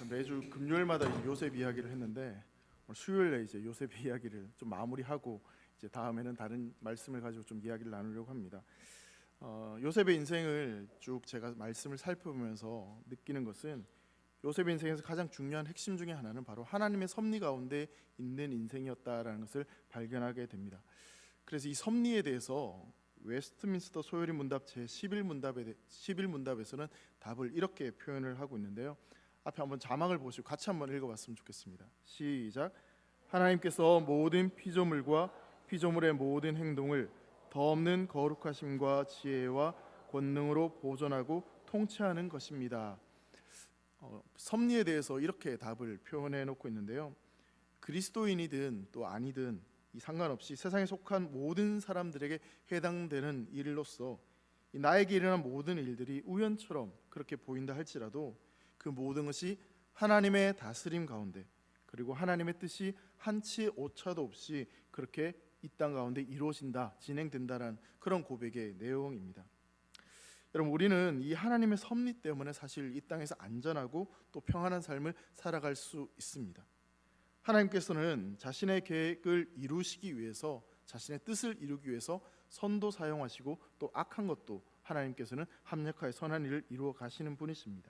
매주 금요일마다 이제 요셉 이야기를 했는데 오늘 수요일에 이제 요셉 이야기를 좀 마무리하고 이제 다음에는 다른 말씀을 가지고 좀 이야기를 나누려고 합니다. 요셉의 인생을 쭉 제가 말씀을 살펴보면서 느끼는 것은 요셉의 인생에서 가장 중요한 핵심 중에 하나는 바로 하나님의 섭리 가운데 있는 인생이었다라는 것을 발견하게 됩니다. 그래서 이 섭리에 대해서 웨스트민스터 소요리 문답 제11문답에서는 답을 이렇게 표현을 하고 있는데요. 앞에 한번 자막을 보시고 같이 한번 읽어봤으면 좋겠습니다. 시작. 하나님께서 모든 피조물과 피조물의 모든 행동을 더 없는 거룩하심과 지혜와 권능으로 보존하고 통치하는 것입니다. 섭리에 대해서 이렇게 답을 표현해 놓고 있는데요. 그리스도인이든 또 아니든 이 상관없이 세상에 속한 모든 사람들에게 해당되는 일로서 나에게 일어난 모든 일들이 우연처럼 그렇게 보인다 할지라도 그 모든 것이 하나님의 다스림 가운데 그리고 하나님의 뜻이 한치 오차도 없이 그렇게 이 땅 가운데 이루어진다, 진행된다라는 그런 고백의 내용입니다. 여러분, 우리는 이 하나님의 섭리 때문에 사실 이 땅에서 안전하고 또 평안한 삶을 살아갈 수 있습니다. 하나님께서는 자신의 계획을 이루시기 위해서, 자신의 뜻을 이루기 위해서 선도 사용하시고 또 악한 것도 하나님께서는 합력하여 선한 일을 이루어 가시는 분이십니다.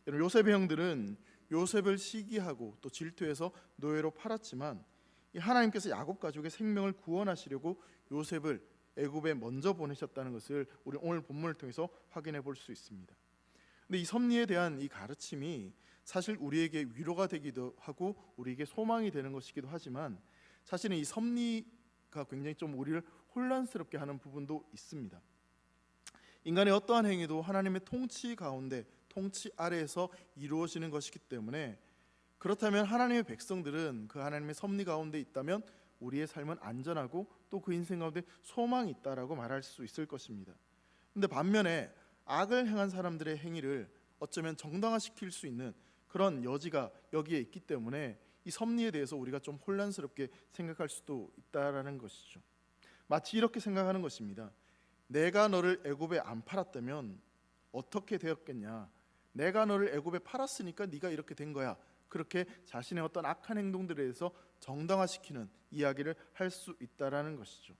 요셉의 형들은 요셉을 시기하고 또 질투해서 노예로 팔았지만 이 하나님께서 야곱 가족의 생명을 구원하시려고 요셉을 애굽에 먼저 보내셨다는 것을 우리 오늘 본문을 통해서 확인해 볼 수 있습니다. 근데 이 섭리에 대한 이 가르침이 사실 우리에게 위로가 되기도 하고 우리에게 소망이 되는 것이기도 하지만 사실은 이 섭리가 굉장히 좀 우리를 혼란스럽게 하는 부분도 있습니다. 인간의 어떠한 행위도 하나님의 통치 가운데, 통치 아래에서 이루어지는 것이기 때문에, 그렇다면 하나님의 백성들은 그 하나님의 섭리 가운데 있다면 우리의 삶은 안전하고 또 그 인생 가운데 소망이 있다라고 말할 수 있을 것입니다. 근데 반면에 악을 행한 사람들의 행위를 어쩌면 정당화시킬 수 있는 그런 여지가 여기에 있기 때문에 이 섭리에 대해서 우리가 좀 혼란스럽게 생각할 수도 있다라는 것이죠. 마치 이렇게 생각하는 것입니다. 내가 너를 애굽에 안 팔았다면 어떻게 되었겠냐? 내가 너를 애굽에 팔았으니까 네가 이렇게 된 거야. 그렇게 자신의 어떤 악한 행동들에 대해서 정당화시키는 이야기를 할 수 있다라는 것이죠.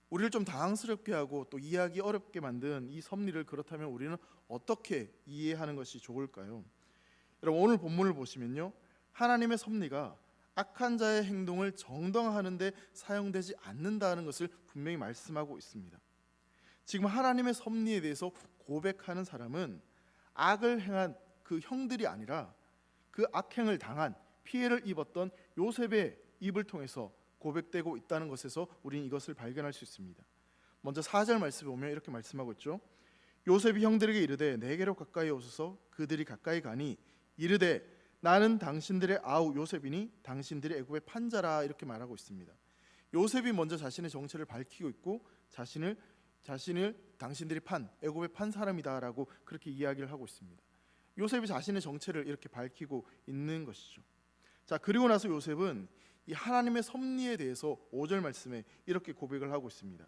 우리를 좀 당황스럽게 하고 또 이해하기 어렵게 만든 이 섭리를 그렇다면 우리는 어떻게 이해하는 것이 좋을까요? 여러분, 오늘 본문을 보시면요, 하나님의 섭리가 악한 자의 행동을 정당화하는 데 사용되지 않는다는 것을 분명히 말씀하고 있습니다. 지금 하나님의 섭리에 대해서 고백하는 사람은 악을 행한 그 형들이 아니라 그 악행을 당한, 피해를 입었던 요셉의 입을 통해서 고백되고 있다는 것에서 우리는 이것을 발견할 수 있습니다. 먼저 4절 말씀에 보면 이렇게 말씀하고 있죠. 요셉이 형들에게 이르되 내게로 가까이 오소서. 그들이 가까이 가니 이르되 나는 당신들의 아우 요셉이니 당신들이 애굽의 판자라. 이렇게 말하고 있습니다. 요셉이 먼저 자신의 정체를 밝히고 있고 자신을 당신들이 애굽의 판 사람이다라고 그렇게 이야기를 하고 있습니다. 요셉이 자신의 정체를 이렇게 밝히고 있는 것이죠. 자, 그리고 나서 요셉은 이 하나님의 섭리에 대해서 5절 말씀에 이렇게 고백을 하고 있습니다.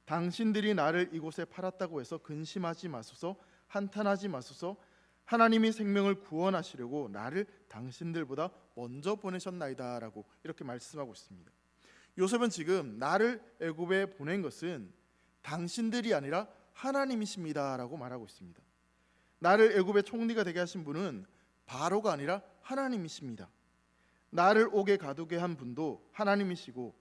당신들이 나를 이곳에 팔았다고 해서 근심하지 마소서, 한탄하지 마소서. 하나님이 생명을 구원하시려고 나를 당신들보다 먼저 보내셨나이다 라고 이렇게 말씀하고 있습니다. 요셉은 지금 나를 애굽에 보낸 것은 당신들이 아니라 하나님이십니다 라고 말하고 있습니다. 나를 애굽의 총리가 되게 하신 분은 바로가 아니라 하나님이십니다. 나를 옥에 가두게 한 분도 하나님이시고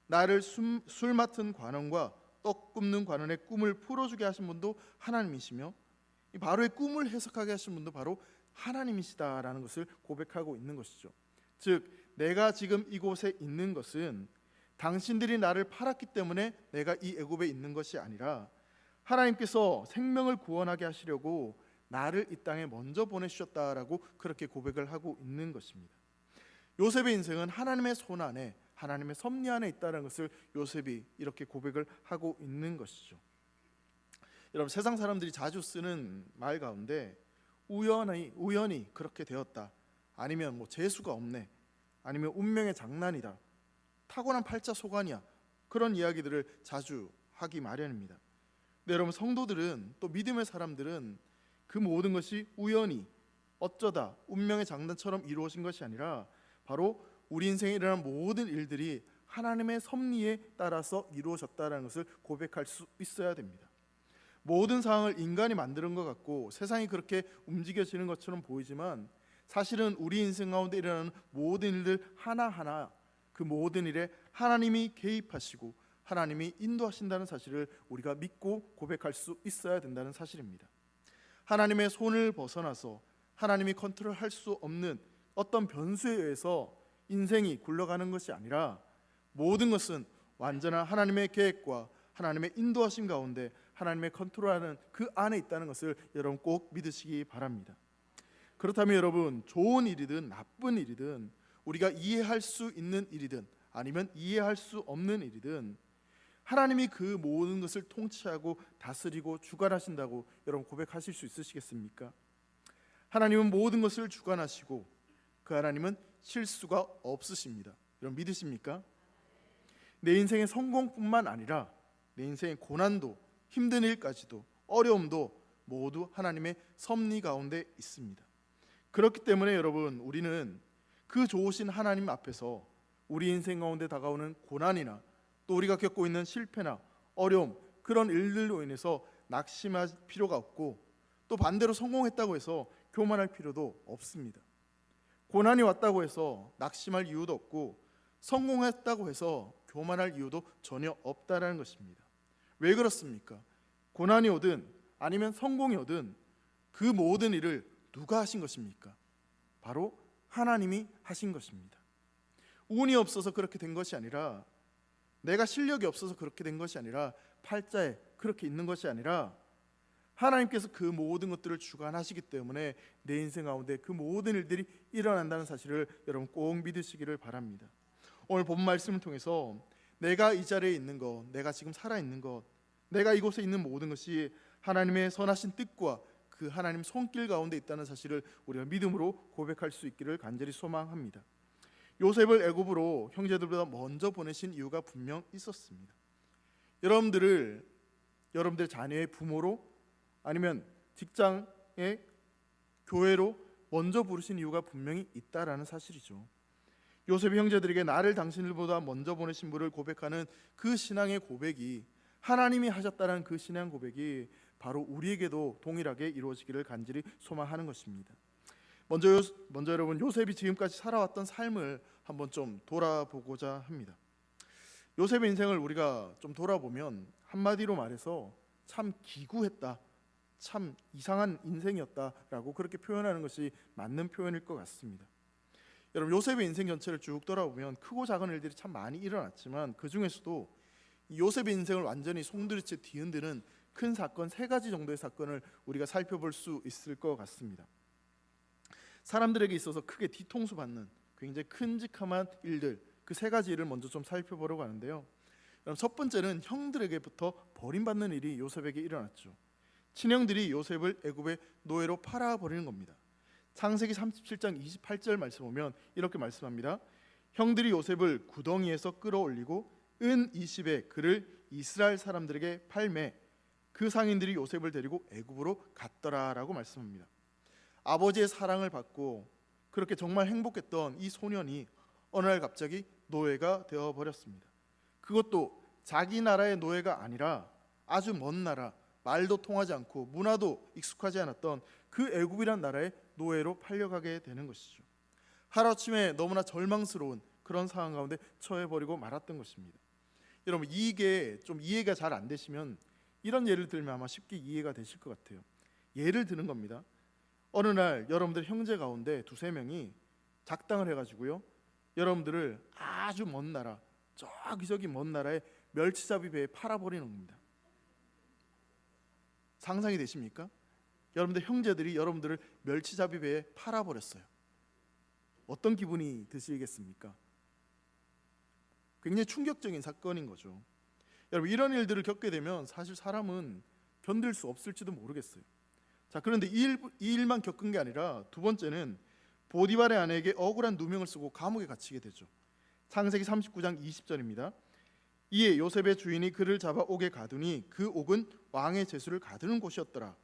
나를 술 맡은 관원과 떡 굽는 관원의 꿈을 풀어주게 하신 분도 하나님이시며 이 바로의 꿈을 해석하게 하신 분도 바로 하나님이시다라는 것을 고백하고 있는 것이죠. 즉 내가 지금 이곳에 있는 것은 당신들이 나를 팔았기 때문에 내가 이 애굽에 있는 것이 아니라 하나님께서 생명을 구원하게 하시려고 나를 이 땅에 먼저 보내주셨다라고 그렇게 고백을 하고 있는 것입니다. 요셉의 인생은 하나님의 손 안에, 하나님의 섭리 안에 있다는 것을 요셉이 이렇게 고백을 하고 있는 것이죠. 여러분, 세상 사람들이 자주 쓰는 말 가운데 우연히 그렇게 되었다, 아니면 뭐 재수가 없네, 아니면 운명의 장난이다, 타고난 팔자소관이야, 그런 이야기들을 자주 하기 마련입니다. 근데 여러분, 성도들은 또 믿음의 사람들은 그 모든 것이 우연히 어쩌다 운명의 장단처럼 이루어진 것이 아니라 바로 우리 인생에 일어난 모든 일들이 하나님의 섭리에 따라서 이루어졌다는 것을 고백할 수 있어야 됩니다. 모든 상황을 인간이 만드는 것 같고 세상이 그렇게 움직여지는 것처럼 보이지만 사실은 우리 인생 가운데 일어나는 모든 일들 하나하나 그 모든 일에 하나님이 개입하시고 하나님이 인도하신다는 사실을 우리가 믿고 고백할 수 있어야 된다는 사실입니다. 하나님의 손을 벗어나서 하나님이 컨트롤할 수 없는 어떤 변수에 의해서 인생이 굴러가는 것이 아니라 모든 것은 완전한 하나님의 계획과 하나님의 인도하심 가운데 하나님의 컨트롤하는 그 안에 있다는 것을 여러분 꼭 믿으시기 바랍니다. 그렇다면 여러분, 좋은 일이든 나쁜 일이든 우리가 이해할 수 있는 일이든 아니면 이해할 수 없는 일이든 하나님이 그 모든 것을 통치하고 다스리고 주관하신다고 여러분 고백하실 수 있으시겠습니까? 하나님은 모든 것을 주관하시고 그 하나님은 실수가 없으십니다. 여러분 믿으십니까? 내 인생의 성공뿐만 아니라 내 인생의 고난도, 힘든 일까지도, 어려움도 모두 하나님의 섭리 가운데 있습니다. 그렇기 때문에 여러분, 우리는 그 좋으신 하나님 앞에서 우리 인생 가운데 다가오는 고난이나 또 우리가 겪고 있는 실패나 어려움, 그런 일들로 인해서 낙심할 필요가 없고 또 반대로 성공했다고 해서 교만할 필요도 없습니다. 고난이 왔다고 해서 낙심할 이유도 없고 성공했다고 해서 교만할 이유도 전혀 없다라는 것입니다. 왜 그렇습니까? 고난이 오든 아니면 성공이 오든 그 모든 일을 누가 하신 것입니까? 바로 하나님이 하신 것입니다. 운이 없어서 그렇게 된 것이 아니라, 내가 실력이 없어서 그렇게 된 것이 아니라, 팔자에 그렇게 있는 것이 아니라 하나님께서 그 모든 것들을 주관하시기 때문에 내 인생 가운데 그 모든 일들이 일어난다는 사실을 여러분 꼭 믿으시기를 바랍니다. 오늘 본 말씀을 통해서 내가 이 자리에 있는 것, 내가 지금 살아있는 것, 내가 이곳에 있는 모든 것이 하나님의 선하신 뜻과 그 하나님 손길 가운데 있다는 사실을 우리가 믿음으로 고백할 수 있기를 간절히 소망합니다. 요셉을 애굽으로 형제들보다 먼저 보내신 이유가 분명 있었습니다. 여러분들의 자녀의 부모로 아니면 직장의 교회로 먼저 부르신 이유가 분명히 있다라는 사실이죠. 요셉의 형제들에게 나를 당신들보다 먼저 보내신 분을 고백하는 그 신앙의 고백이, 하나님이 하셨다는 그 신앙 고백이 바로 우리에게도 동일하게 이루어지기를 간절히 소망하는 것입니다. 먼저 여러분, 요셉이 지금까지 살아왔던 삶을 한번 좀 돌아보고자 합니다. 요셉의 인생을 우리가 좀 돌아보면 한마디로 말해서 참 기구했다, 참 이상한 인생이었다라고 그렇게 표현하는 것이 맞는 표현일 것 같습니다. 여러분, 요셉의 인생 전체를 쭉 돌아보면 크고 작은 일들이 참 많이 일어났지만 그 중에서도 요셉의 인생을 완전히 송두리째 뒤흔드는 큰 사건, 3가지 정도의 사건을 우리가 살펴볼 수 있을 것 같습니다. 사람들에게 있어서 크게 뒤통수 받는 굉장히 큼직한 일들, 그 3가지 일을 먼저 좀 살펴보려고 하는데요. 첫 번째는 형들에게부터 버림받는 일이 요셉에게 일어났죠. 친형들이 요셉을 애굽의 노예로 팔아버리는 겁니다. 창세기 37장 28절 말씀 보면 이렇게 말씀합니다. 형들이 요셉을 구덩이에서 끌어올리고 은 20에 그를 이스라엘 사람들에게 팔매 그 상인들이 요셉을 데리고 애굽으로 갔더라라고 말씀합니다. 아버지의 사랑을 받고 그렇게 정말 행복했던 이 소년이 어느 날 갑자기 노예가 되어버렸습니다. 그것도 자기 나라의 노예가 아니라 아주 먼 나라, 말도 통하지 않고 문화도 익숙하지 않았던 그 애굽이란 나라의 노예로 팔려가게 되는 것이죠. 하루아침에 너무나 절망스러운 그런 상황 가운데 처해버리고 말았던 것입니다. 여러분, 이게 좀 이해가 잘 안 되시면 이런 예를 들면 아마 쉽게 이해가 되실 것 같아요. 예를 드는 겁니다. 어느 날 여러분들 형제 가운데 2-3명이 작당을 해가지고요, 여러분들을 아주 먼 나라, 저기 먼 나라의 멸치잡이 배에 팔아버리는 겁니다. 상상이 되십니까? 여러분들 형제들이 여러분들을 멸치잡이 배에 팔아버렸어요. 어떤 기분이 드시겠습니까? 굉장히 충격적인 사건인 거죠. 여러분, 이런 일들을 겪게 되면 사실 사람은 견딜 수 없을지도 모르겠어요. 자, 그런데 이 일만 겪은 게 아니라 두 번째는 보디발의 아내에게 억울한 누명을 쓰고 감옥에 갇히게 되죠. 창세기 39장 20절입니다. 이에 요셉의 주인이 그를 잡아 옥에 가두니 그 옥은 왕의 제수를 가두는 곳이었더라.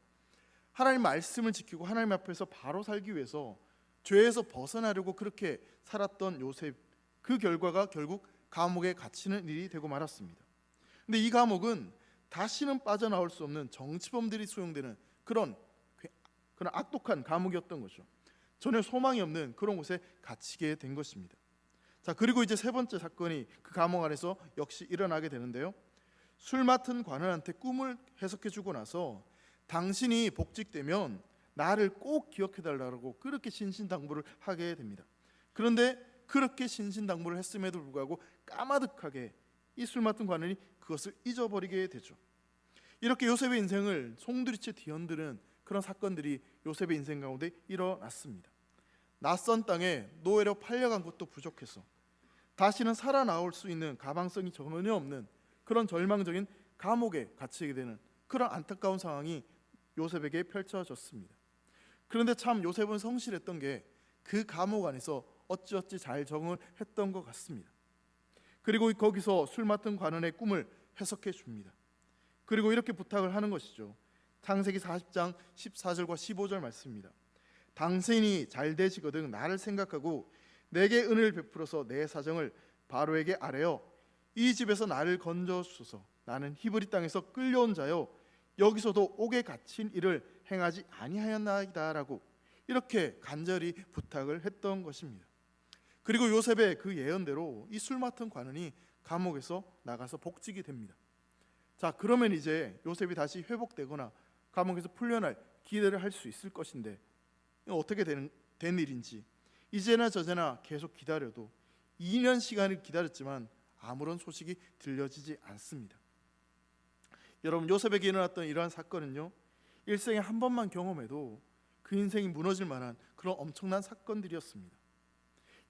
하나님 말씀을 지키고 하나님 앞에서 바로 살기 위해서 죄에서 벗어나려고 그렇게 살았던 요셉, 그 결과가 결국 감옥에 갇히는 일이 되고 말았습니다. 근데 이 감옥은 다시는 빠져나올 수 없는 정치범들이 수용되는 그런 악독한 감옥이었던 거죠. 전혀 소망이 없는 그런 곳에 갇히게 된 것입니다. 자, 그리고 이제 세 번째 사건이 그 감옥 안에서 역시 일어나게 되는데요. 술 맡은 관원한테 꿈을 해석해 주고 나서 당신이 복직되면 나를 꼭 기억해 달라고 그렇게 신신당부를 하게 됩니다. 그런데 그렇게 신신당부를 했음에도 불구하고 까마득하게 이 술 맡은 관원이 그것을 잊어버리게 되죠. 이렇게 요셉의 인생을 송두리째 뒤흔드는 그런 사건들이 요셉의 인생 가운데 일어났습니다. 낯선 땅에 노예로 팔려간 것도 부족해서 다시는 살아나올 수 있는 가망성이 전혀 없는 그런 절망적인 감옥에 갇히게 되는 그런 안타까운 상황이 요셉에게 펼쳐졌습니다. 그런데 참 요셉은 성실했던 게 그 감옥 안에서 어찌어찌 잘 적응을 했던 것 같습니다. 그리고 거기서 술 맡은 관원의 꿈을 해석해 줍니다. 그리고 이렇게 부탁을 하는 것이죠. 창세기 40장 14절과 15절 말씀입니다. 당신이 잘 되시거든 나를 생각하고 내게 은혜를 베풀어서 내 사정을 바로에게 아뢰어 이 집에서 나를 건져 주소서. 나는 히브리 땅에서 끌려온 자요 여기서도 옥에 갇힌 일을 행하지 아니하였나이다라고 이렇게 간절히 부탁을 했던 것입니다. 그리고 요셉의 그 예언대로 이 술 맡은 관원이 감옥에서 나가서 복직이 됩니다. 자, 그러면 이제 요셉이 다시 회복되거나 감옥에서 풀려날 기대를 할 수 있을 것인데 어떻게 된 일인지 이제나 저제나 계속 기다려도 2년 시간을 기다렸지만 아무런 소식이 들려지지 않습니다. 여러분, 요셉에게 일어났던 이러한 사건은요, 일생에 한 번만 경험해도 그 인생이 무너질 만한 그런 엄청난 사건들이었습니다.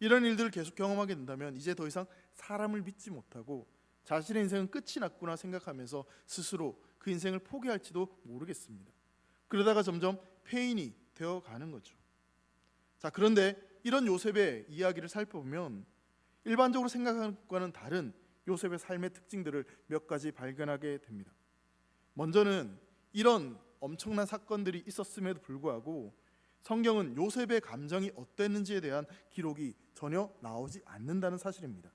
이런 일들을 계속 경험하게 된다면 이제 더 이상 사람을 믿지 못하고 자신의 인생은 끝이 났구나 생각하면서 스스로 그 인생을 포기할지도 모르겠습니다. 그러다가 점점 폐인이 되어가는 거죠. 자, 그런데 이런 요셉의 이야기를 살펴보면 일반적으로 생각하는 것과는 다른 요셉의 삶의 특징들을 몇 가지 발견하게 됩니다. 먼저는 이런 엄청난 사건들이 있었음에도 불구하고 성경은 요셉의 감정이 어땠는지에 대한 기록이 전혀 나오지 않는다는 사실입니다.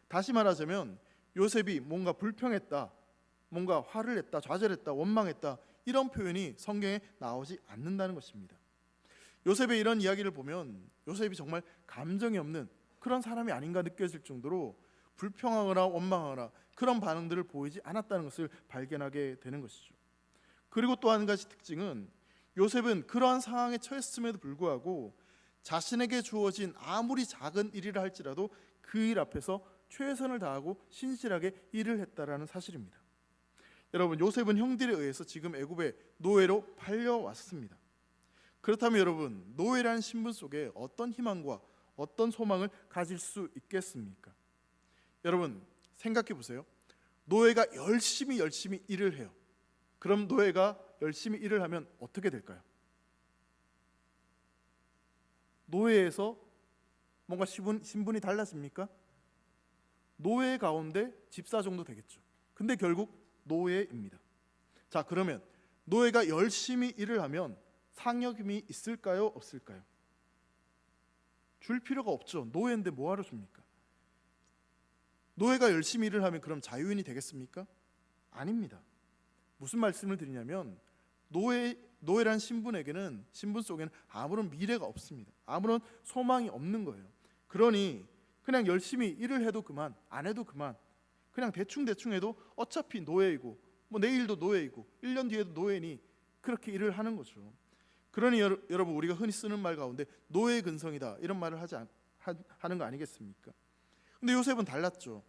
다시 말하자면 요셉이 뭔가 불평했다, 뭔가 화를 냈다, 좌절했다, 원망했다 이런 표현이 성경에 나오지 않는다는 것입니다. 요셉의 이런 이야기를 보면 요셉이 정말 감정이 없는 그런 사람이 아닌가 느껴질 정도로 불평하거나 원망하거나 그런 반응들을 보이지 않았다는 것을 발견하게 되는 것이죠. 그리고 또 한 가지 특징은 요셉은 그러한 상황에 처했음에도 불구하고 자신에게 주어진 아무리 작은 일이라 할지라도 그 일 앞에서 최선을 다하고 신실하게 일을 했다라는 사실입니다. 여러분, 요셉은 형들에 의해서 지금 애굽의 노예로 팔려왔습니다. 그렇다면 여러분, 노예라는 신분 속에 어떤 희망과 어떤 소망을 가질 수 있겠습니까? 여러분, 생각해 보세요. 노예가 열심히 일을 해요. 그럼 노예가 열심히 일을 하면 어떻게 될까요? 노예에서 뭔가 신분이 달라집니까? 노예 가운데 집사 정도 되겠죠. 근데 결국 노예입니다. 자, 그러면 노예가 열심히 일을 하면 상여금이 있을까요? 없을까요? 줄 필요가 없죠. 노예인데 뭐하러 줍니까? 노예가 열심히 일을 하면 그럼 자유인이 되겠습니까? 아닙니다. 무슨 말씀을 드리냐면 노예란 신분에게는 신분 속에는 아무런 미래가 없습니다. 아무런 소망이 없는 거예요. 그러니 그냥 열심히 일을 해도 그만, 안 해도 그만, 그냥 대충 해도 어차피 노예이고 뭐 내일도 노예이고 1년 뒤에도 노예니 그렇게 일을 하는 거죠. 그러니 여러분, 우리가 흔히 쓰는 말 가운데 노예 근성이다 이런 말을 하는 거 아니겠습니까? 근데 요셉은 달랐죠.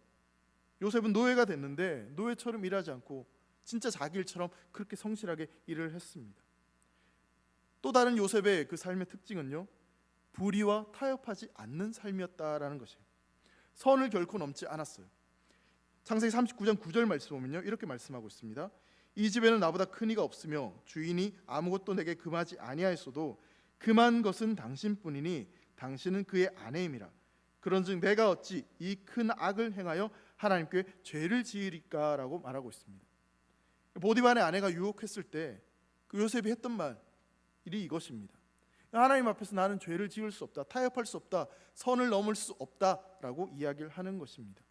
요셉은 노예가 됐는데 노예처럼 일하지 않고 진짜 자기 일처럼 그렇게 성실하게 일을 했습니다. 또 다른 요셉의 그 삶의 특징은요, 불의와 타협하지 않는 삶이었다라는 것이에요. 선을 결코 넘지 않았어요. 창세기 39장 9절 말씀 보면요, 이렇게 말씀하고 있습니다. 이 집에는 나보다 큰 이가 없으며 주인이 아무것도 내게 금하지 아니하였어도 금한 것은 당신뿐이니 당신은 그의 아내임이라. 그런즉 내가 어찌 이 큰 악을 행하여 하나님께 죄를 지으리까라고 말하고 있습니다. 보디발의 아내가 유혹했을 때 그 요셉이 했던 말 일이 이것입니다. 하나님 앞에서 나는 죄를 지을 수 없다, 타협할 수 없다, 선을 넘을 수 없다라고 이야기를 하는 것입니다.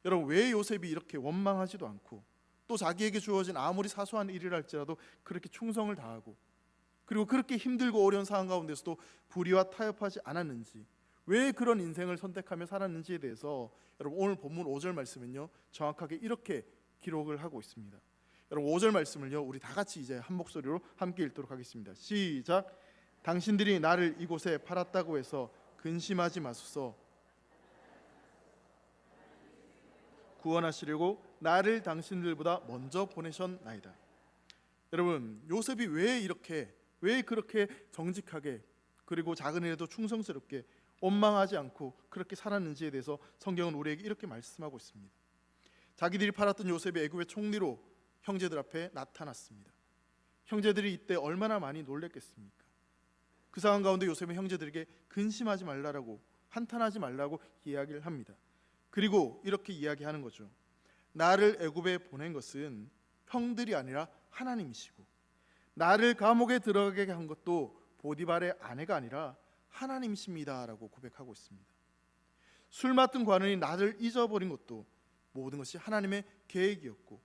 여러분, 왜 요셉이 이렇게 원망하지도 않고 또 자기에게 주어진 아무리 사소한 일이랄지라도 그렇게 충성을 다하고 그리고 그렇게 힘들고 어려운 상황 가운데서도 불의와 타협하지 않았는지, 왜 그런 인생을 선택하며 살았는지에 대해서 여러분 오늘 본문 5절 말씀은요 정확하게 이렇게 기록을 하고 있습니다. 여러분 5절 말씀을요 우리 다 같이 이제 한 목소리로 함께 읽도록 하겠습니다. 시작. 당신들이 나를 이곳에 팔았다고 해서 근심하지 마소서. 구원하시려고 나를 당신들보다 먼저 보내셨나이다. 여러분, 요셉이 왜 그렇게 정직하게 그리고 작은 일에도 충성스럽게 원망하지 않고 그렇게 살았는지에 대해서 성경은 우리에게 이렇게 말씀하고 있습니다. 자기들이 팔았던 요셉이 애굽의 총리로 형제들 앞에 나타났습니다. 형제들이 이때 얼마나 많이 놀랬겠습니까? 그 상황 가운데 요셉은 형제들에게 근심하지 말라라고, 한탄하지 말라고 이야기를 합니다. 그리고 이렇게 이야기하는 거죠. 나를 애굽에 보낸 것은 형들이 아니라 하나님이시고, 나를 감옥에 들어가게 한 것도 보디발의 아내가 아니라 하나님이십니다라고 고백하고 있습니다. 술 맡은 관원이 나를 잊어버린 것도 모든 것이 하나님의 계획이었고,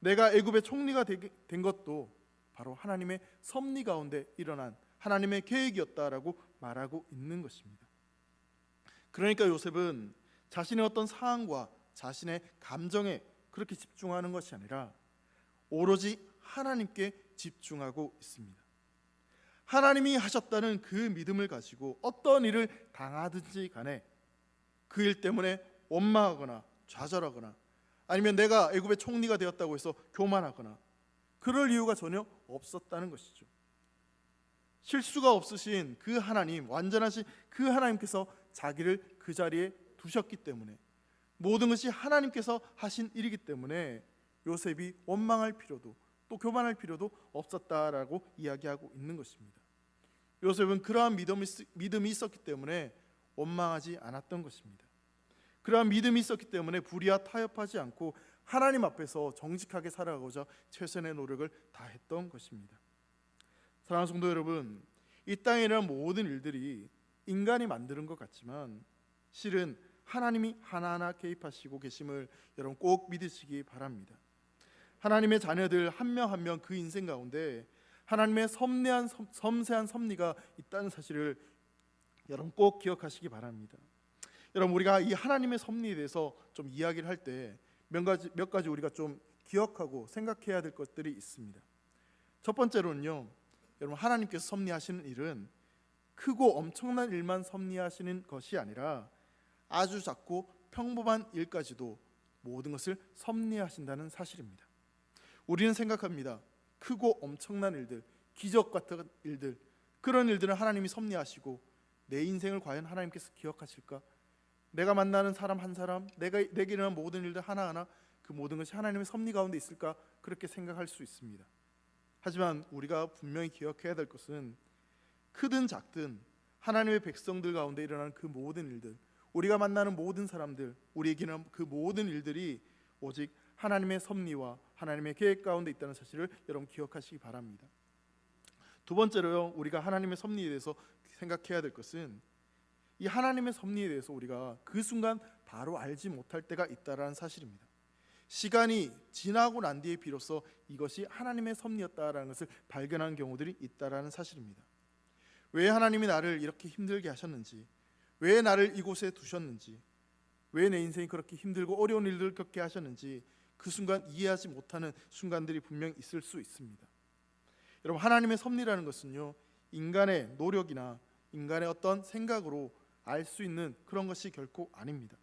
내가 애굽의 총리가 된 것도 바로 하나님의 섭리 가운데 일어난 하나님의 계획이었다라고 말하고 있는 것입니다. 그러니까 요셉은 자신의 어떤 상황과 자신의 감정에 그렇게 집중하는 것이 아니라 오로지 하나님께 집중하고 있습니다. 하나님이 하셨다는 그 믿음을 가지고 어떤 일을 당하든지 간에 그 일 때문에 원망하거나 좌절하거나 아니면 내가 애굽의 총리가 되었다고 해서 교만하거나 그럴 이유가 전혀 없었다는 것이죠. 실수가 없으신 그 하나님, 완전하신 그 하나님께서 자기를 그 자리에 두셨기 때문에, 모든 것이 하나님께서 하신 일이기 때문에 요셉이 원망할 필요도 또 교만할 필요도 없었다라고 이야기하고 있는 것입니다. 요셉은 그러한 믿음이 있었기 때문에 원망하지 않았던 것입니다. 그러한 믿음이 있었기 때문에 불의와 타협하지 않고 하나님 앞에서 정직하게 살아가고자 최선의 노력을 다했던 것입니다. 사랑하는 성도 여러분, 이 땅에 일어난 모든 일들이 인간이 만드는 것 같지만 실은 하나님이 하나하나 개입하시고 계심을 여러분 꼭 믿으시기 바랍니다. 하나님의 자녀들 한 명 한 명 그 인생 가운데 하나님의 섬세한 섭리가 있다는 사실을 여러분 꼭 기억하시기 바랍니다. 여러분, 우리가 이 하나님의 섭리에 대해서 좀 이야기를 할 때 몇 가지 우리가 좀 기억하고 생각해야 될 것들이 있습니다. 첫 번째로는요, 여러분 하나님께서 섭리하시는 일은 크고 엄청난 일만 섭리하시는 것이 아니라 아주 작고 평범한 일까지도 모든 것을 섭리하신다는 사실입니다. 우리는 생각합니다. 크고 엄청난 일들, 기적 같은 일들, 그런 일들은 하나님이 섭리하시고 내 인생을 과연 하나님께서 기억하실까? 내가 만나는 사람 한 사람, 내게 일어난 모든 일들 하나하나 그 모든 것이 하나님의 섭리 가운데 있을까? 그렇게 생각할 수 있습니다. 하지만 우리가 분명히 기억해야 될 것은 크든 작든 하나님의 백성들 가운데 일어나는 그 모든 일들, 우리가 만나는 모든 사람들, 우리에게는 그 모든 일들이 오직 하나님의 섭리와 하나님의 계획 가운데 있다는 사실을 여러분 기억하시기 바랍니다. 두 번째로요, 우리가 하나님의 섭리에 대해서 생각해야 될 것은 이 하나님의 섭리에 대해서 우리가 그 순간 바로 알지 못할 때가 있다라는 사실입니다. 시간이 지나고 난 뒤에 비로소 이것이 하나님의 섭리였다라는 것을 발견하는 경우들이 있다라는 사실입니다. 왜 하나님이 나를 이렇게 힘들게 하셨는지, 왜 나를 이곳에 두셨는지, 왜 내 인생이 그렇게 힘들고 어려운 일들을 겪게 하셨는지 그 순간 이해하지 못하는 순간들이 분명 있을 수 있습니다. 여러분, 하나님의 섭리라는 것은요, 인간의 노력이나 인간의 어떤 생각으로 알 수 있는 그런 것이 결코 아닙니다.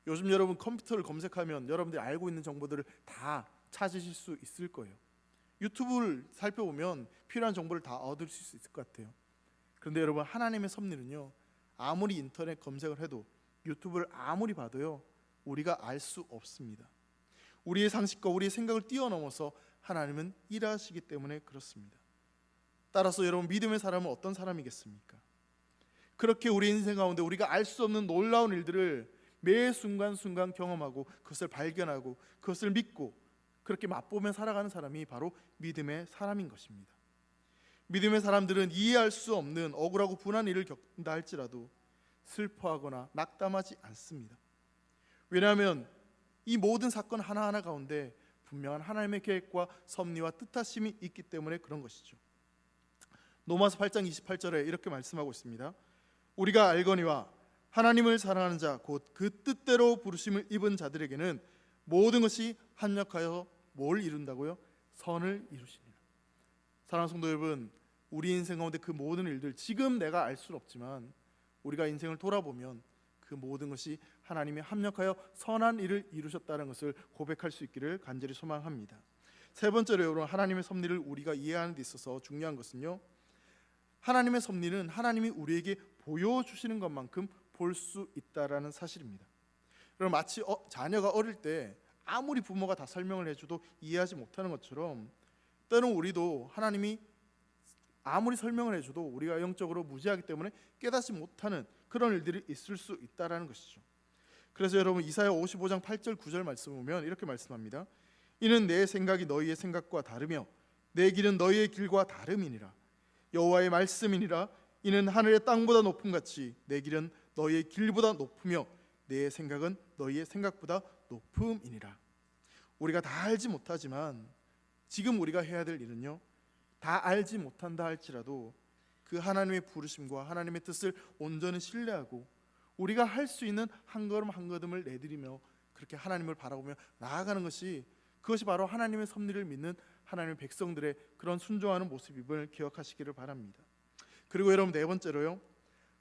요즘 여러분 컴퓨터를 검색하면 여러분들이 알고 있는 정보들을 다 찾으실 수 있을 거예요. 유튜브를 살펴보면 필요한 정보를 다 얻을 수 있을 것 같아요. 그런데 여러분, 하나님의 섭리는요, 아무리 인터넷 검색을 해도 유튜브를 아무리 봐도요, 우리가 알 수 없습니다. 우리의 상식과 우리의 생각을 뛰어넘어서 하나님은 일하시기 때문에 그렇습니다. 따라서 여러분, 믿음의 사람은 어떤 사람이겠습니까? 그렇게 우리 인생 가운데 우리가 알 수 없는 놀라운 일들을 매 순간순간 경험하고 그것을 발견하고 그것을 믿고 그렇게 맛보며 살아가는 사람이 바로 믿음의 사람인 것입니다. 믿음의 사람들은 이해할 수 없는 억울하고 분한 일을 겪는다 할지라도 슬퍼하거나 낙담하지 않습니다. 왜냐하면 이 모든 사건 하나하나 가운데 분명한 하나님의 계획과 섭리와 뜻하심이 있기 때문에 그런 것이죠. 로마서 8장 28절에 이렇게 말씀하고 있습니다. 우리가 알거니와 하나님을 사랑하는 자 곧 그 뜻대로 부르심을 입은 자들에게는 모든 것이 합력하여 뭘 이룬다고요? 선을 이루시니라. 사랑하는 성도 여러분, 우리 인생 가운데 그 모든 일들 지금 내가 알 수는 없지만 우리가 인생을 돌아보면 그 모든 것이 하나님이 합력하여 선한 일을 이루셨다는 것을 고백할 수 있기를 간절히 소망합니다. 세 번째로 여러분, 하나님의 섭리를 우리가 이해하는 데 있어서 중요한 것은요, 하나님의 섭리는 하나님이 우리에게 보여주시는 것만큼 볼 수 있다라는 사실입니다. 여러분, 마치 자녀가 어릴 때 아무리 부모가 다 설명을 해줘도 이해하지 못하는 것처럼 때론 우리도 하나님이 아무리 설명을 해줘도 우리가 영적으로 무지하기 때문에 깨닫지 못하는 그런 일들이 있을 수 있다라는 것이죠. 그래서 여러분, 이사야 55장 8절 9절 말씀 보면 이렇게 말씀합니다. 이는 내 생각이 너희의 생각과 다르며 내 길은 너희의 길과 다름이니라. 여호와의 말씀이니라. 이는 하늘의 땅보다 높음 같이 내 길은 너희의 길보다 높으며 내 생각은 너희의 생각보다 높음이니라. 우리가 다 알지 못하지만 지금 우리가 해야 될 일은요, 다 알지 못한다 할지라도 그 하나님의 부르심과 하나님의 뜻을 온전히 신뢰하고 우리가 할 수 있는 한 걸음 한 걸음을 내드리며 그렇게 하나님을 바라보며 나아가는 것이, 그것이 바로 하나님의 섭리를 믿는 하나님의 백성들의 그런 순종하는 모습임을 기억하시기를 바랍니다. 그리고 여러분, 네 번째로요,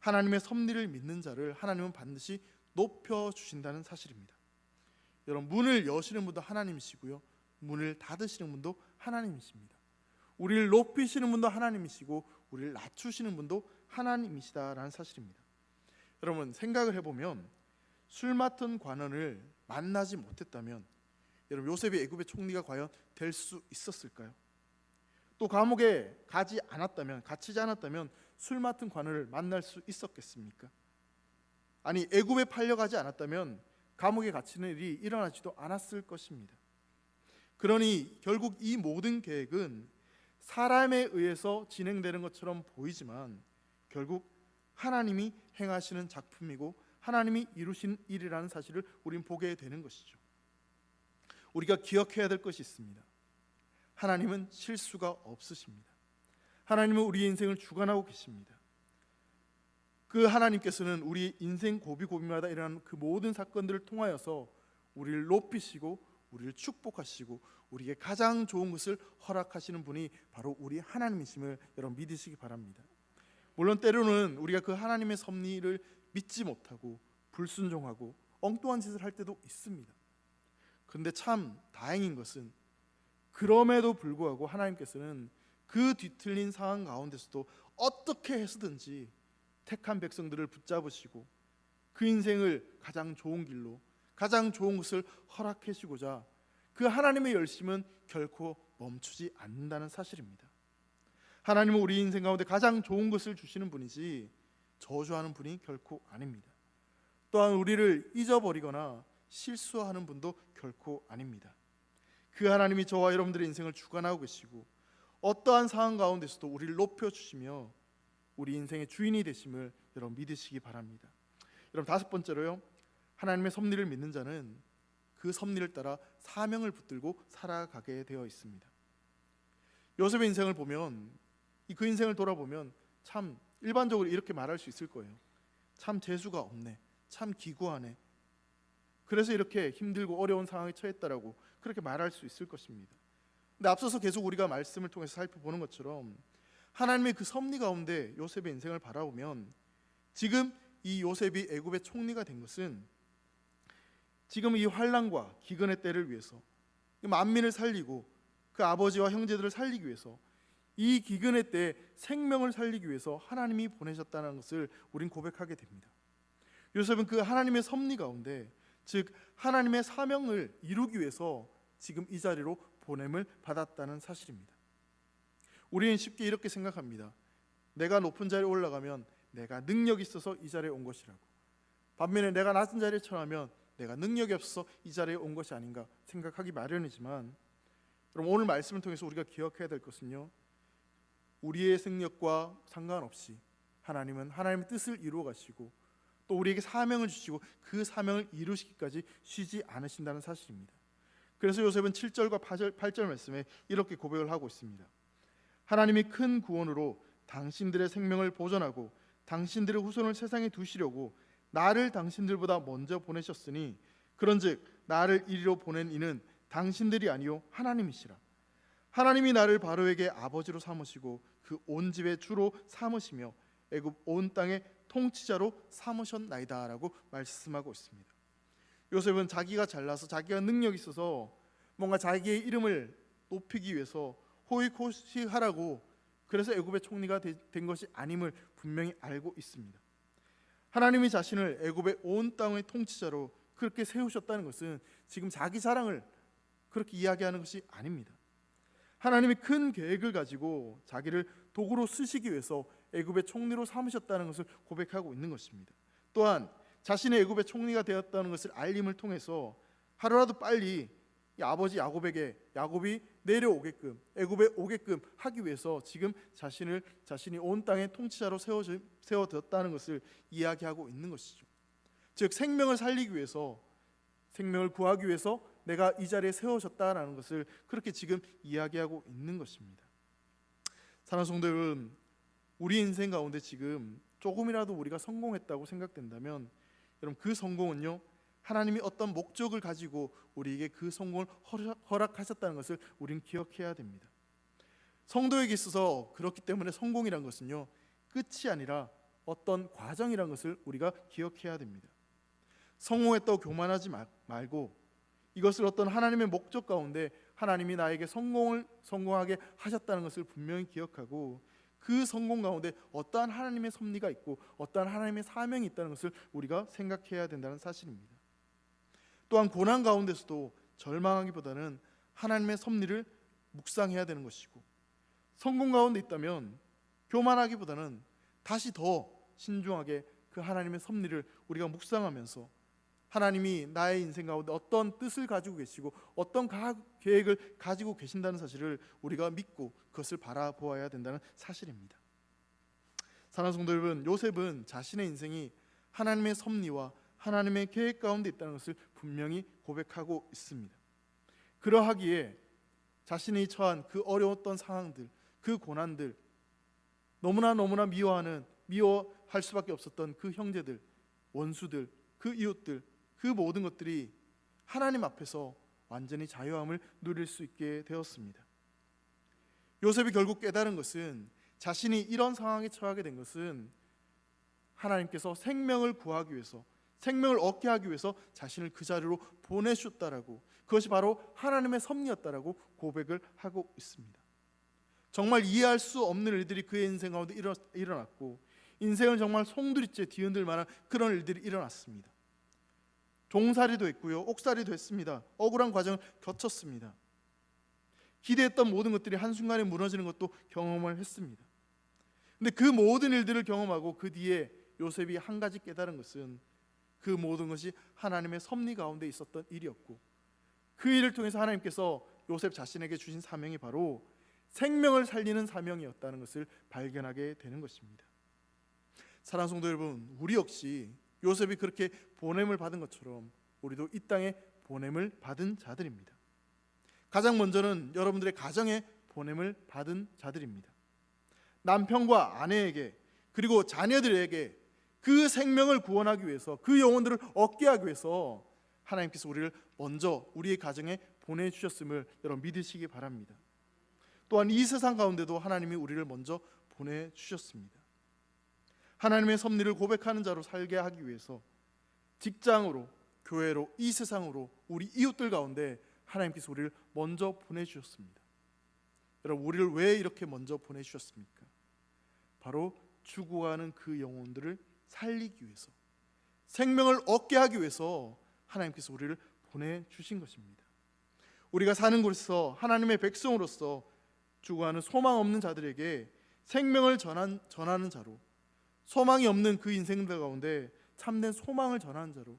하나님의 섭리를 믿는 자를 하나님은 반드시 높여주신다는 사실입니다. 여러분, 문을 여시는 분도 하나님이시고요, 문을 닫으시는 분도 하나님이십니다. 우리를 높이시는 분도 하나님이시고 우리를 낮추시는 분도 하나님이시다라는 사실입니다. 여러분, 생각을 해보면 술 맡은 관원을 만나지 못했다면 여러분, 요셉이 애굽의 총리가 과연 될 수 있었을까요? 또 감옥에 가지 않았다면, 갇히지 않았다면 술 맡은 관원을 만날 수 있었겠습니까? 아니, 애굽에 팔려가지 않았다면 감옥에 갇히는 일이 일어나지도 않았을 것입니다. 그러니 결국 이 모든 계획은 사람에 의해서 진행되는 것처럼 보이지만 결국 하나님이 행하시는 작품이고 하나님이 이루신 일이라는 사실을 우린 보게 되는 것이죠. 우리가 기억해야 될 것이 있습니다. 하나님은 실수가 없으십니다. 하나님은 우리의 인생을 주관하고 계십니다. 그 하나님께서는 우리 인생 고비고비마다 일어나는 그 모든 사건들을 통하여서 우리를 높이시고 우리를 축복하시고 우리에게 가장 좋은 것을 허락하시는 분이 바로 우리 하나님이심을 여러분 믿으시기 바랍니다. 물론 때로는 우리가 그 하나님의 섭리를 믿지 못하고 불순종하고 엉뚱한 짓을 할 때도 있습니다. 그런데 참 다행인 것은 그럼에도 불구하고 하나님께서는 그 뒤틀린 상황 가운데서도 어떻게 해서든지 택한 백성들을 붙잡으시고 그 인생을 가장 좋은 길로, 가장 좋은 것을 허락해 주고자 그 하나님의 열심은 결코 멈추지 않는다는 사실입니다. 하나님은 우리 인생 가운데 가장 좋은 것을 주시는 분이지 저주하는 분이 결코 아닙니다. 또한 우리를 잊어버리거나 실수하는 분도 결코 아닙니다. 그 하나님이 저와 여러분들의 인생을 주관하고 계시고 어떠한 상황 가운데서도 우리를 높여주시며 우리 인생의 주인이 되심을 여러분 믿으시기 바랍니다. 여러분, 다섯 번째로요, 하나님의 섭리를 믿는 자는 그 섭리를 따라 사명을 붙들고 살아가게 되어 있습니다. 요셉의 인생을 보면, 그 인생을 돌아보면 참 일반적으로 이렇게 말할 수 있을 거예요. 참 재수가 없네, 참 기구하네, 그래서 이렇게 힘들고 어려운 상황에 처했다라고 그렇게 말할 수 있을 것입니다. 근데 앞서서 계속 우리가 말씀을 통해서 살펴보는 것처럼 하나님의 그 섭리 가운데 요셉의 인생을 바라보면 지금 이 요셉이 애굽의 총리가 된 것은 지금 이 환난과 기근의 때를 위해서 만민을 살리고 그 아버지와 형제들을 살리기 위해서 이 기근의 때에 생명을 살리기 위해서 하나님이 보내셨다는 것을 우린 고백하게 됩니다. 요셉은 그 하나님의 섭리 가운데, 즉 하나님의 사명을 이루기 위해서 지금 이 자리로 보냄을 받았다는 사실입니다. 우리는 쉽게 이렇게 생각합니다. 내가 높은 자리에 올라가면 내가 능력이 있어서 이 자리에 온 것이라고. 반면에 내가 낮은 자리에 처하면 내가 능력이 없어서 이 자리에 온 것이 아닌가 생각하기 마련이지만, 여러분, 오늘 말씀을 통해서 우리가 기억해야 될 것은요, 우리의 생력과 상관없이 하나님은 하나님의 뜻을 이루어 가시고 또 우리에게 사명을 주시고 그 사명을 이루시기까지 쉬지 않으신다는 사실입니다. 그래서 요셉은 7절과 8절 말씀에 이렇게 고백을 하고 있습니다. 하나님이 큰 구원으로 당신들의 생명을 보존하고 당신들의 후손을 세상에 두시려고 나를 당신들보다 먼저 보내셨으니 그런즉 나를 이리로 보낸 이는 당신들이 아니요 하나님이시라. 하나님이 나를 바로에게 아버지로 삼으시고 그 온 집의 주로 삼으시며 애굽 온 땅의 통치자로 삼으셨나이다 라고 말씀하고 있습니다. 요셉은 자기가 잘나서 자기가 능력이 있어서 뭔가 자기의 이름을 높이기 위해서 호의호식하라고 그래서 애굽의 총리가 된 것이 아님을 분명히 알고 있습니다. 하나님이 자신을 애굽의 온 땅의 통치자로 그렇게 세우셨다는 것은 지금 자기 자랑을 그렇게 이야기하는 것이 아닙니다. 하나님이 큰 계획을 가지고 자기를 도구로 쓰시기 위해서 애굽의 총리로 삼으셨다는 것을 고백하고 있는 것입니다. 또한 자신의 애굽의 총리가 되었다는 것을 알림을 통해서 하루라도 빨리 이 아버지 야곱에게 야곱이 내려오게끔 애굽에 오게끔 하기 위해서 지금 자신이 온 땅의 통치자로 세워졌다는 것을 이야기하고 있는 것이죠. 즉 생명을 살리기 위해서 생명을 구하기 위해서 내가 이 자리에 세워졌다라는 것을 그렇게 지금 이야기하고 있는 것입니다. 사랑하는 성도 여러분, 우리 인생 가운데 지금 조금이라도 우리가 성공했다고 생각된다면 여러분 그 성공은요 하나님이 어떤 목적을 가지고 우리에게 그 성공을 허락하셨다는 것을 우리는 기억해야 됩니다. 성도에게 있어서 그렇기 때문에 성공이란 것은요 끝이 아니라 어떤 과정이란 것을 우리가 기억해야 됩니다. 성공했다고 교만하지 말고 이것을 어떤 하나님의 목적 가운데 하나님이 나에게 성공하게 하셨다는 것을 분명히 기억하고 그 성공 가운데 어떠한 하나님의 섭리가 있고 어떠한 하나님의 사명이 있다는 것을 우리가 생각해야 된다는 사실입니다. 또한 고난 가운데서도 절망하기보다는 하나님의 섭리를 묵상해야 되는 것이고 성공 가운데 있다면 교만하기보다는 다시 더 신중하게 그 하나님의 섭리를 우리가 묵상하면서 하나님이 나의 인생 가운데 어떤 뜻을 가지고 계시고 어떤 계획을 가지고 계신다는 사실을 우리가 믿고 그것을 바라보아야 된다는 사실입니다. 사랑하는 성도 여러분, 요셉은 자신의 인생이 하나님의 섭리와 하나님의 계획 가운데 있다는 것을 분명히 고백하고 있습니다. 그러하기에 자신이 처한 그 어려웠던 상황들, 그 고난들, 너무나 미워할 수밖에 없었던 그 형제들, 원수들, 그 이웃들, 그 모든 것들이 하나님 앞에서 완전히 자유함을 누릴 수 있게 되었습니다. 요셉이 결국 깨달은 것은 자신이 이런 상황에 처하게 된 것은 하나님께서 생명을 구하기 위해서 생명을 얻게 하기 위해서 자신을 그 자리로 보내주셨다라고 그것이 바로 하나님의 섭리였다라고 고백을 하고 있습니다. 정말 이해할 수 없는 일들이 그의 인생 가운데 일어났고 인생을 정말 송두리째 뒤흔들 만한 그런 일들이 일어났습니다. 종살이도 했고요, 옥살이도 했습니다. 억울한 과정을 거쳤습니다. 기대했던 모든 것들이 한순간에 무너지는 것도 경험을 했습니다. 근데 그 모든 일들을 경험하고 그 뒤에 요셉이 한 가지 깨달은 것은 그 모든 것이 하나님의 섭리 가운데 있었던 일이었고 그 일을 통해서 하나님께서 요셉 자신에게 주신 사명이 바로 생명을 살리는 사명이었다는 것을 발견하게 되는 것입니다. 사랑하는 성도 여러분, 우리 역시 요셉이 그렇게 보냄을 받은 것처럼 우리도 이 땅에 보냄을 받은 자들입니다. 가장 먼저는 여러분들의 가정에 보냄을 받은 자들입니다. 남편과 아내에게 그리고 자녀들에게 그 생명을 구원하기 위해서 그 영혼들을 얻게 하기 위해서 하나님께서 우리를 먼저 우리의 가정에 보내주셨음을 여러분 믿으시기 바랍니다. 또한 이 세상 가운데도 하나님이 우리를 먼저 보내주셨습니다. 하나님의 섭리를 고백하는 자로 살게 하기 위해서 직장으로, 교회로, 이 세상으로 우리 이웃들 가운데 하나님께서 우리를 먼저 보내주셨습니다. 여러분 우리를 왜 이렇게 먼저 보내주셨습니까? 바로 죽어가는 그 영혼들을 살리기 위해서 생명을 얻게 하기 위해서 하나님께서 우리를 보내주신 것입니다. 우리가 사는 곳에서 하나님의 백성으로서 죽어가는 소망 없는 자들에게 생명을 전하는 자로 소망이 없는 그 인생들 가운데 참된 소망을 전하는 자로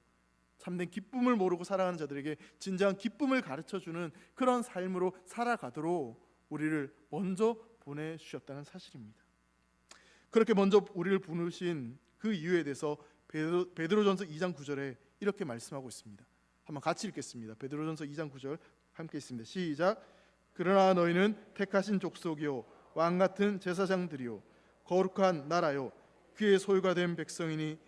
참된 기쁨을 모르고 살아가는 자들에게 진정한 기쁨을 가르쳐주는 그런 삶으로 살아가도록 우리를 먼저 보내주셨다는 사실입니다. 그렇게 먼저 우리를 부르신 그 이유에 대해서 베드로전서 2장 9절에 이렇게 말씀하고 있습니다. 한번 같이 읽겠습니다. 베드로전서 2장 9절 함께 읽습니다. 시작. 그러나 너희는 택하신 족속이요 왕 같은 제사장들이요 거룩한 나라요 그의 소유가 된 백성이니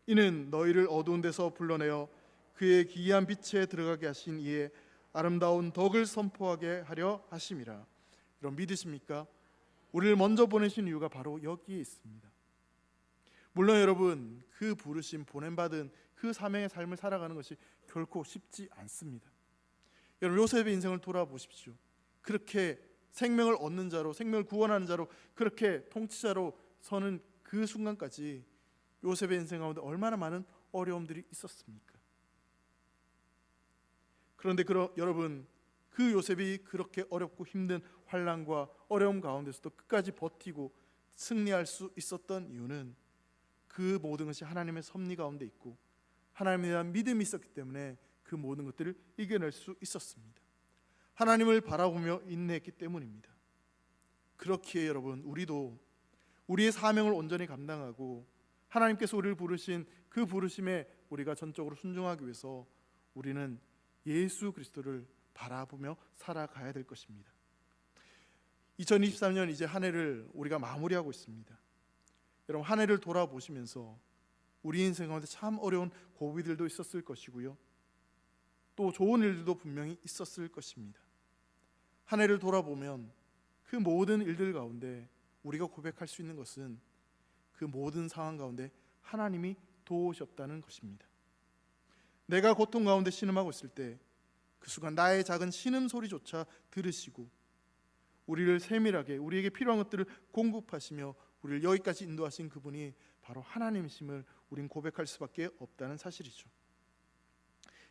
이는 너희를 어두운 데서 불러내어 그의 기이한 빛에 들어가게 하신 이의 아름다운 덕을 선포하게 하려 하심이라. 여러분 믿으십니까? 우리를 먼저 보내신 이유가 바로 여기에 있습니다. 물론 여러분 그 부르심 보냄받은 그 사명의 삶을 살아가는 것이 결코 쉽지 않습니다. 여러분 요셉의 인생을 돌아보십시오. 그렇게 생명을 얻는 자로, 생명을 구원하는 자로, 그렇게 통치자로 서는 그 순간까지 요셉의 인생 가운데 얼마나 많은 어려움들이 있었습니까? 그런데 여러분 그 요셉이 그렇게 어렵고 힘든 환난과 어려움 가운데서도 끝까지 버티고 승리할 수 있었던 이유는 그 모든 것이 하나님의 섭리 가운데 있고 하나님에 대한 믿음이 있었기 때문에 그 모든 것들을 이겨낼 수 있었습니다. 하나님을 바라보며 인내했기 때문입니다. 그렇기에 여러분 우리도 우리의 사명을 온전히 감당하고 하나님께서 우리를 부르신 그 부르심에 우리가 전적으로 순종하기 위해서 우리는 예수 그리스도를 바라보며 살아가야 될 것입니다. 2023년 이제 한 해를 우리가 마무리하고 있습니다. 여러분 한 해를 돌아보시면서 우리 인생 가운데 참 어려운 고비들도 있었을 것이고요, 또 좋은 일들도 분명히 있었을 것입니다. 한 해를 돌아보면 그 모든 일들 가운데 우리가 고백할 수 있는 것은 그 모든 상황 가운데 하나님이 도우셨다는 것입니다. 내가 고통 가운데 신음하고 있을 때 그 순간 나의 작은 신음소리조차 들으시고 우리를 세밀하게 우리에게 필요한 것들을 공급하시며 우리를 여기까지 인도하신 그분이 바로 하나님이심을 우린 고백할 수밖에 없다는 사실이죠.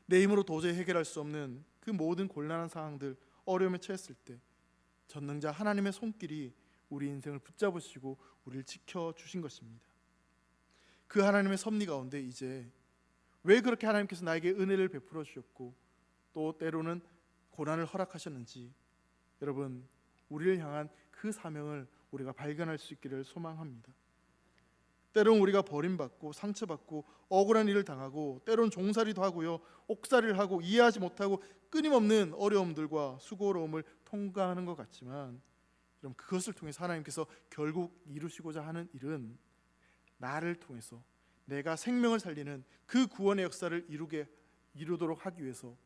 내 힘으로 도저히 해결할 수 없는 그 모든 곤란한 상황들, 어려움에 처했을 때 전능자 하나님의 손길이 우리 인생을 붙잡으시고 우리를 지켜주신 것입니다. 그 하나님의 섭리 가운데 이제 왜 그렇게 하나님께서 나에게 은혜를 베풀어 주셨고 또 때로는 고난을 허락하셨는지 여러분 우리를 향한 그 사명을 우리가 발견할 수 있기를 소망합니다. 때로는 우리가 버림받고 상처받고 억울한 일을 당하고 때로는 종살이도 하고요, 옥살이를 하고 이해하지 못하고 끊임없는 어려움들과 수고로움을 통과하는 것 같지만 여러분 그것을 통해서 하나님께서 결국 이루시고자 하는 일은 나를 통해서 내가 생명을 살리는 그 구원의 역사를 이루도록 하기 위해서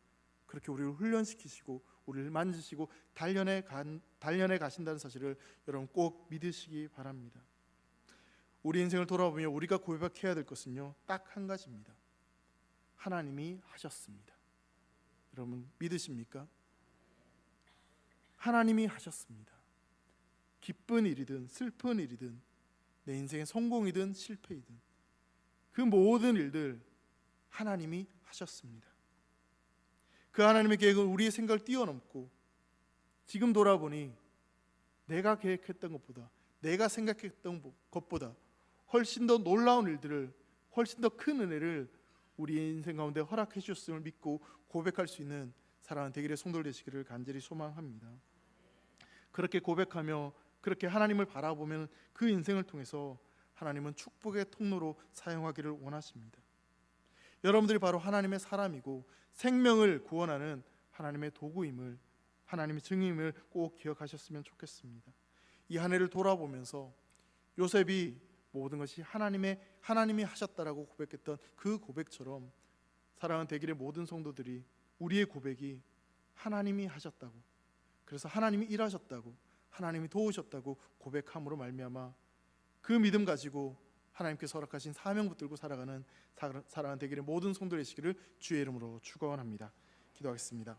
그렇게 우리를 훈련시키시고 우리를 만지시고 단련해 가신다는 사실을 여러분 꼭 믿으시기 바랍니다. 우리 인생을 돌아보며 우리가 고백해야 될 것은요 딱 한 가지입니다. 하나님이 하셨습니다. 여러분 믿으십니까? 하나님이 하셨습니다. 기쁜 일이든 슬픈 일이든 내 인생의 성공이든 실패이든 그 모든 일들 하나님이 하셨습니다. 그 하나님의 계획은 우리의 생각을 뛰어넘고 지금 돌아보니 내가 계획했던 것보다 내가 생각했던 것보다 훨씬 더 놀라운 일들을, 훨씬 더 큰 은혜를 우리의 인생 가운데 허락해 주셨음을 믿고 고백할 수 있는 사랑하는 대길의 성도들 되시기를 간절히 소망합니다. 그렇게 고백하며 그렇게 하나님을 바라보면 그 인생을 통해서 하나님은 축복의 통로로 사용하기를 원하십니다. 여러분들이 바로 하나님의 사람이고 생명을 구원하는 하나님의 도구임을, 하나님의 증인임을 꼭 기억하셨으면 좋겠습니다. 이 한 해를 돌아보면서 요셉이 모든 것이 하나님이 하셨다라고 고백했던 그 고백처럼 사랑하는 대길의 모든 성도들이 우리의 고백이 하나님이 하셨다고, 그래서 하나님이 일하셨다고, 하나님이 도우셨다고 고백함으로 말미암아 그 믿음 가지고 하나님께서 허락하신 사명 붙들고 살아가는 사랑하는 대길의 모든 성도들 되시기를 주의 이름으로 축원합니다. 기도하겠습니다.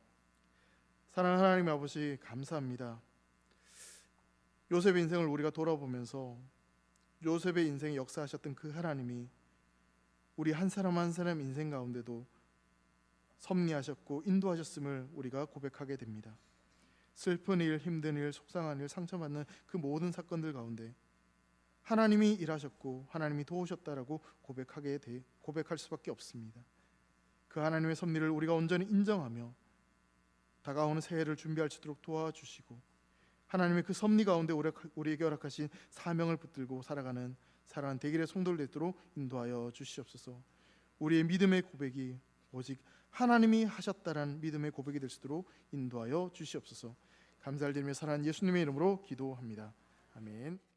사랑하는 하나님 아버지 감사합니다. 요셉의 인생을 우리가 돌아보면서 요셉의 인생에 역사하셨던 그 하나님이 우리 한 사람 한 사람 인생 가운데도 섭리하셨고 인도하셨음을 우리가 고백하게 됩니다. 슬픈 일, 힘든 일, 속상한 일, 상처받는 그 모든 사건들 가운데 하나님이 일하셨고 하나님이 도우셨다라고 고백할 수밖에 없습니다. 그 하나님의 섭리를 우리가 온전히 인정하며 다가오는 새해를 준비할 수 있도록 도와주시고 하나님의 그 섭리 가운데 우리에게 허락하신 사명을 붙들고 살아가는 사랑하는 대길의 성도를 되도록 인도하여 주시옵소서. 우리의 믿음의 고백이 오직 하나님이 하셨다라는 믿음의 고백이 될 수 있도록 인도하여 주시옵소서. 감사를 드리며 사랑하는 예수님의 이름으로 기도합니다. 아멘.